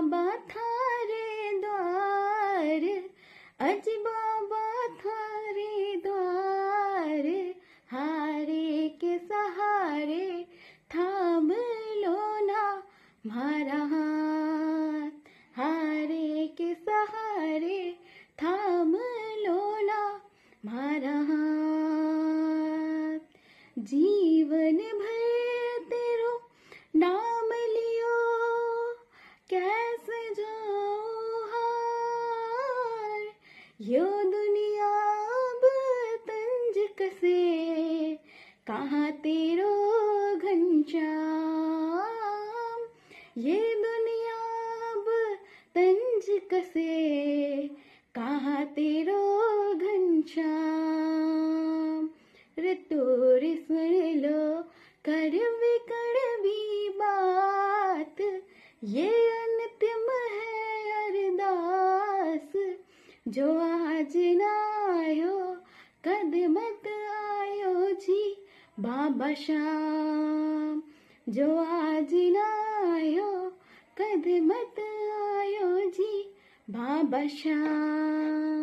बाबा थारे द्वार, अज बाबा थारे द्वार, हारे के सहारे थाम लो ना मारा हाथ, हारे के सहारे थाम लो ना मारा हाथ। जीवन भर तेरो नाम लियो, कैसे जाऊं हार, यो दुनिया अब तंज कसे, कहाँ तेरो घनश्याम, ये दुनिया अब तंज कसे, कहाँ तेरो घनश्याम। रे तोरी सुन लो कड़वी कड़वी बात, ये अंतिम है अरदास, जो आज ना आयो कद मत आयो जी बाबा श्याम, जो आज ना आयो कद मत आयो जी बाबा श्याम।